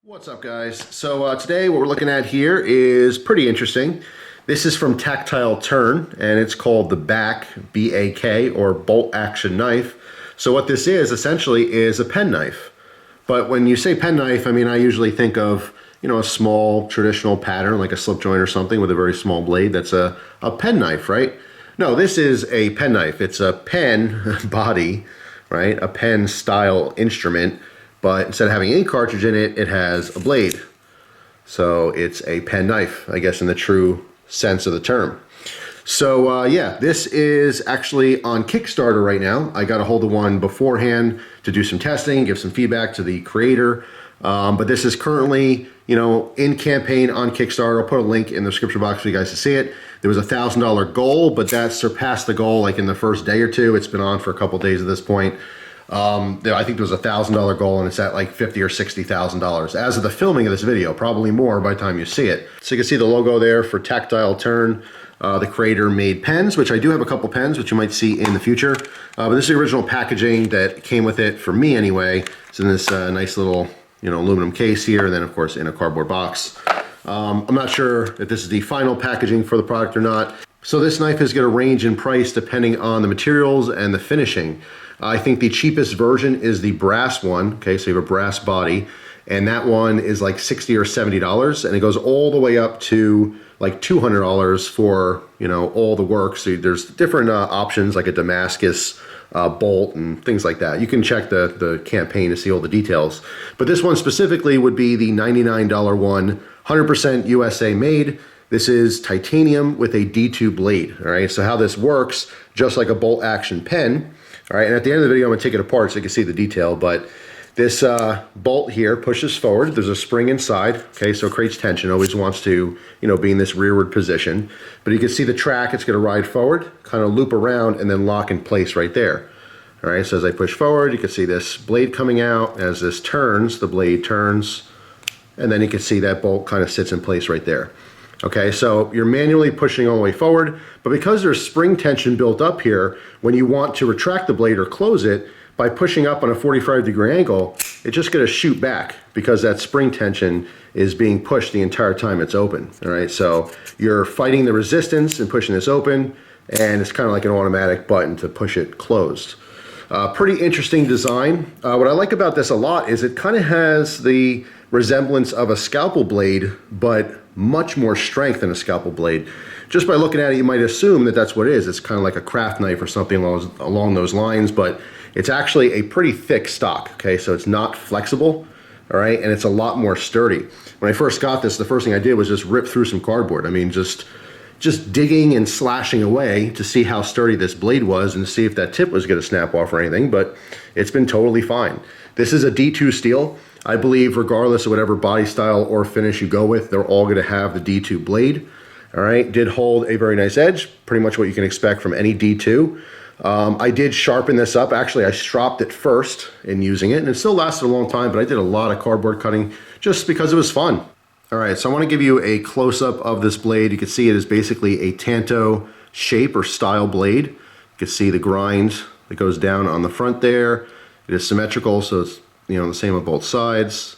What's up, guys? So today what we're looking at here is pretty interesting. This is from Tactile Turn and it's called the BAK, B-A-K, or bolt action knife. So what this is essentially is a pen knife. But when you say pen knife, I mean, I usually think of, you know, a small traditional pattern like a slip joint or something with a very small blade. That's a pen knife, right? No, this is a pen knife. It's a pen body, right? A pen style instrument. But instead of having any cartridge in it, it has a blade. So it's a pen knife, I guess, in the true sense of the term. So yeah, this is actually on Kickstarter right now. I got a hold of one beforehand to do some testing, give some feedback to the creator. But this is currently, you know, in campaign on Kickstarter. I'll put a link in the description box for you guys to see it. There was a $1,000 goal, but that surpassed the goal like in the first day or two. It's been on for a couple days at this point. I think there was a $1,000 goal and it's at like $50,000 or $60,000 as of the filming of this video, probably more by the time you see it. So you can see the logo there for Tactile Turn. The creator made pens, which I do have a couple pens, which you might see in the future. But this is the original packaging that came with it for me anyway. It's in this nice little, you know, aluminum case here, and then of course in a cardboard box. I'm not sure if this is the final packaging for the product or not. So this knife is going to range in price depending on the materials and the finishing. I think the cheapest version is the brass one. Okay, so you have a brass body, and that one is like $60 or $70, and it goes all the way up to like $200 for, you know, all the work. So there's different options like a Damascus bolt and things like that. You can check the campaign to see all the details. But this one specifically would be the $99 one, 100% USA made. This is titanium with a D2 blade. All right, so how this works, just like a bolt action pen. All right, and at the end of the video, I'm gonna take it apart so you can see the detail, but this bolt here pushes forward. There's a spring inside, okay, so it creates tension. Always wants to, you know, be in this rearward position. But you can see the track, it's gonna ride forward, kind of loop around, and then lock in place right there. All right, so as I push forward, you can see this blade coming out. As this turns, the blade turns, and then you can see that bolt kind of sits in place right there. Okay, so you're manually pushing all the way forward, but because there's spring tension built up here, when you want to retract the blade or close it, by pushing up on a 45-degree angle, it's just gonna shoot back because that spring tension is being pushed the entire time it's open. All right, so you're fighting the resistance and pushing this open, and it's kind of like an automatic button to push it closed. Pretty interesting design. What I like about this a lot is it kind of has the resemblance of a scalpel blade, but much more strength than a scalpel blade. Just by looking at it, you might assume that that's what it is. It's kind of like a craft knife or something along those lines, but it's actually a pretty thick stock, okay? So it's not flexible, all right? And it's a lot more sturdy. When I first got this, the first thing I did was just rip through some cardboard. I mean, just digging and slashing away to see how sturdy this blade was and to see if that tip was gonna snap off or anything, but it's been totally fine. This is a D2 steel. I believe regardless of whatever body style or finish you go with, they're all gonna have the D2 blade. All right, did hold a very nice edge, pretty much what you can expect from any D2. I did sharpen this up. Actually, I stropped it first in using it, and it still lasted a long time, but I did a lot of cardboard cutting just because it was fun. All right, so I wanna give you a close-up of this blade. You can see it is basically a tanto shape or style blade. You can see the grind that goes down on the front there. It is symmetrical, so it's, you know, the same on both sides.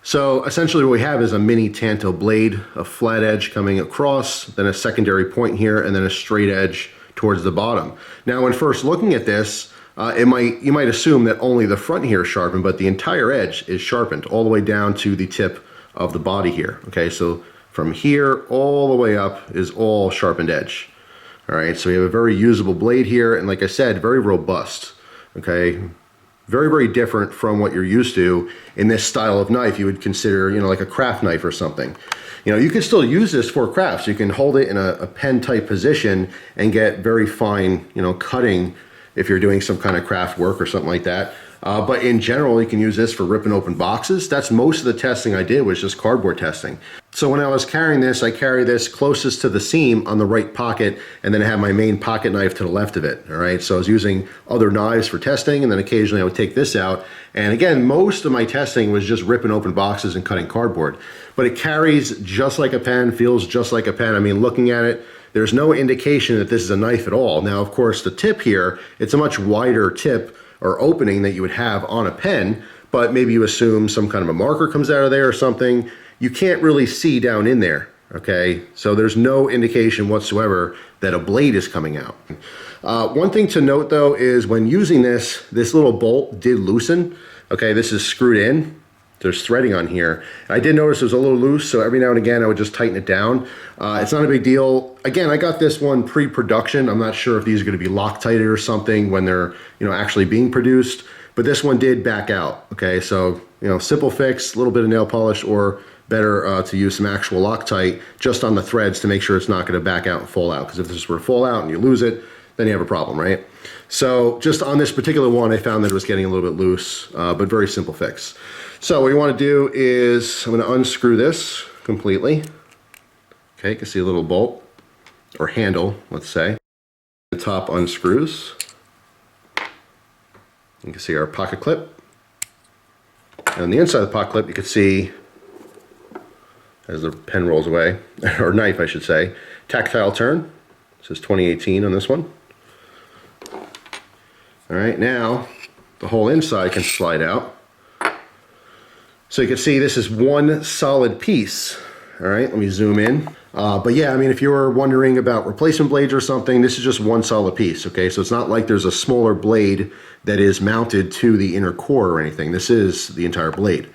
So essentially what we have is a mini tanto blade, a flat edge coming across, then a secondary point here, and then a straight edge towards the bottom. Now when first looking at this, you might assume that only the front here is sharpened, but the entire edge is sharpened all the way down to the tip of the body here. Okay, so from here all the way up is all sharpened edge. All right, so we have a very usable blade here, and like I said, very robust. Okay, very, very different from what you're used to in this style of knife. You would consider, you know, like a craft knife or something. You know, you can still use this for crafts. You can hold it in a pen type position and get very fine, you know, cutting if you're doing some kind of craft work or something like that. But in general, you can use this for ripping open boxes. That's most of the testing I did was just cardboard testing. So when I was carrying this, I carry this closest to the seam on the right pocket, and then I have my main pocket knife to the left of it, all right? So I was using other knives for testing, and then occasionally I would take this out. And again, most of my testing was just ripping open boxes and cutting cardboard. But it carries just like a pen, feels just like a pen. I mean, looking at it, there's no indication that this is a knife at all. Now, of course, the tip here, it's a much wider tip or opening that you would have on a pen, but maybe you assume some kind of a marker comes out of there or something. You can't really see down in there, okay? So there's no indication whatsoever that a blade is coming out. One thing to note though is when using this little bolt did loosen. Okay, this is screwed in. There's threading on here. I did notice it was a little loose, so every now and again I would just tighten it down. It's not a big deal. Again, I got this one pre-production. I'm not sure if these are going to be Loctited or something when they're, you know, actually being produced, but this one did back out. Okay, so, you know, simple fix, a little bit of nail polish, or better to use some actual Loctite just on the threads to make sure it's not going to back out and fall out, because if this were to fall out and you lose it, then you have a problem, right? So just on this particular one, I found that it was getting a little bit loose, but very simple fix. So what you want to do is, I'm going to unscrew this completely. Okay, you can see a little bolt, or handle, let's say. The top unscrews. You can see our pocket clip. And on the inside of the pocket clip, you can see, as the pen rolls away, or knife I should say, Tactile Turn. It says 2018 on this one. All right, now the whole inside can slide out. So you can see this is one solid piece. All right, let me zoom in. But yeah, I mean, if you were wondering about replacement blades or something, this is just one solid piece, okay? So it's not like there's a smaller blade that is mounted to the inner core or anything. This is the entire blade.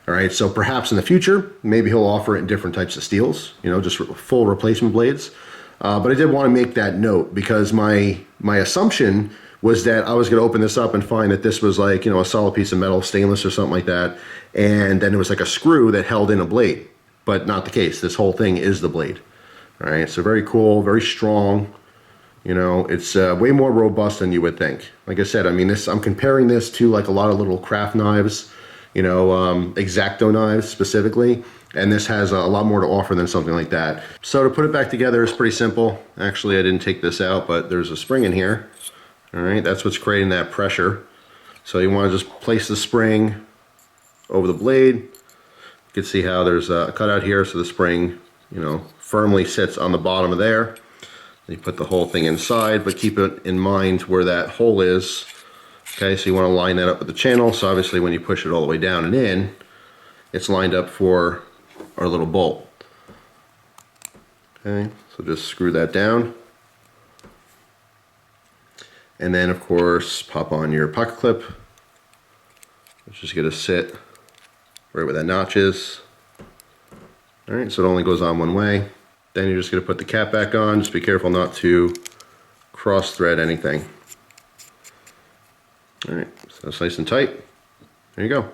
All right, so perhaps in the future, maybe he'll offer it in different types of steels, you know, just full replacement blades. But I did want to make that note because my assumption was that I was going to open this up and find that this was like, you know, a solid piece of metal, stainless or something like that. And then it was like a screw that held in a blade, but not the case. This whole thing is the blade. All right, so very cool, very strong. You know, it's way more robust than you would think. Like I said, I mean, I'm comparing this to like a lot of little craft knives, you know, X-Acto knives specifically. And this has a lot more to offer than something like that. So to put it back together is pretty simple. Actually, I didn't take this out, but there's a spring in here. All right, that's what's creating that pressure. So you want to just place the spring over the blade. You can see how there's a cutout here, so the spring, you know, firmly sits on the bottom of there. You put the whole thing inside, but keep it in mind where that hole is. Okay, so you want to line that up with the channel. So obviously when you push it all the way down and in, it's lined up for our little bolt. Okay, so just screw that down. And then of course, pop on your pocket clip. It's just gonna sit right where that notch is. All right, so it only goes on one way. Then you're just gonna put the cap back on. Just be careful not to cross thread anything. All right, so it's nice and tight. There you go.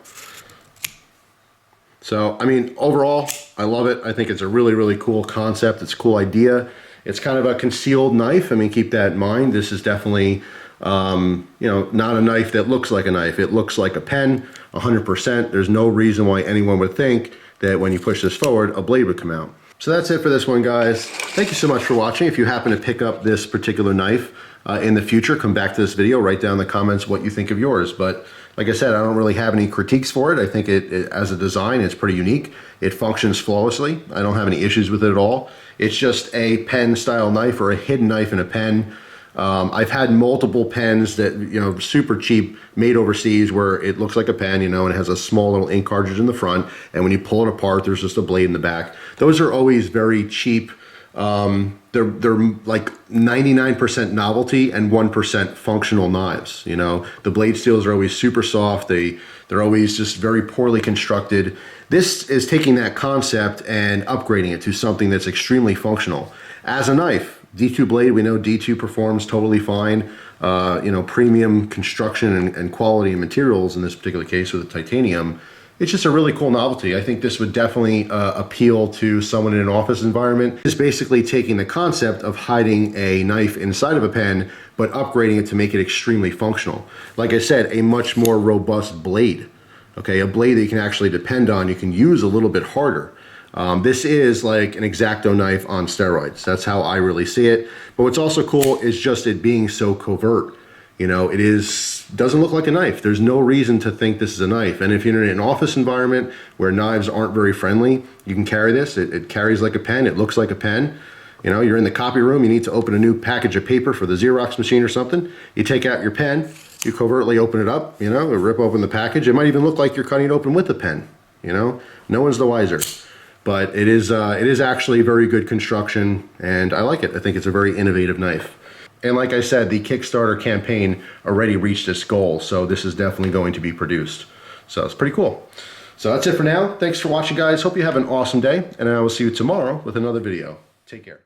So, I mean, overall, I love it. I think it's a really, really cool concept. It's a cool idea. It's kind of a concealed knife. I mean, keep that in mind. This is definitely, you know, not a knife that looks like a knife. It looks like a pen, 100%. There's no reason why anyone would think that when you push this forward, a blade would come out. So that's it for this one, guys. Thank you so much for watching. If you happen to pick up this particular knife in the future, come back to this video, write down in the comments what you think of yours. But like I said, I don't really have any critiques for it. I think it as a design, it's pretty unique. It functions flawlessly. I don't have any issues with it at all. It's just a pen style knife, or a hidden knife in a pen. I've had multiple pens that, you know, super cheap, made overseas, where it looks like a pen, you know, and it has a small little ink cartridge in the front, and when you pull it apart, there's just a blade in the back. Those are always very cheap. They're like 99% novelty and 1% functional knives. You know, the blade steels are always super soft. They're always just very poorly constructed. This is taking that concept and upgrading it to something that's extremely functional. As a knife, D2 blade, we know D2 performs totally fine. You know, premium construction and quality and materials in this particular case with the titanium. It's just a really cool novelty. I think this would definitely appeal to someone in an office environment. It's basically taking the concept of hiding a knife inside of a pen, but upgrading it to make it extremely functional. Like I said, a much more robust blade. Okay, a blade that you can actually depend on, you can use a little bit harder. This is like an X-Acto knife on steroids. That's how I really see it. But what's also cool is just it being so covert. You know, doesn't look like a knife. There's no reason to think this is a knife. And if you're in an office environment where knives aren't very friendly, you can carry this. It carries like a pen. It looks like a pen. You know, you're in the copy room. You need to open a new package of paper for the Xerox machine or something. You take out your pen, you covertly open it up, you know, or rip open the package. It might even look like you're cutting it open with a pen, you know. No one's the wiser. But it is actually very good construction, and I like it. I think it's a very innovative knife. And like I said, the Kickstarter campaign already reached its goal, so this is definitely going to be produced. So it's pretty cool. So that's it for now. Thanks for watching, guys. Hope you have an awesome day, and I will see you tomorrow with another video. Take care.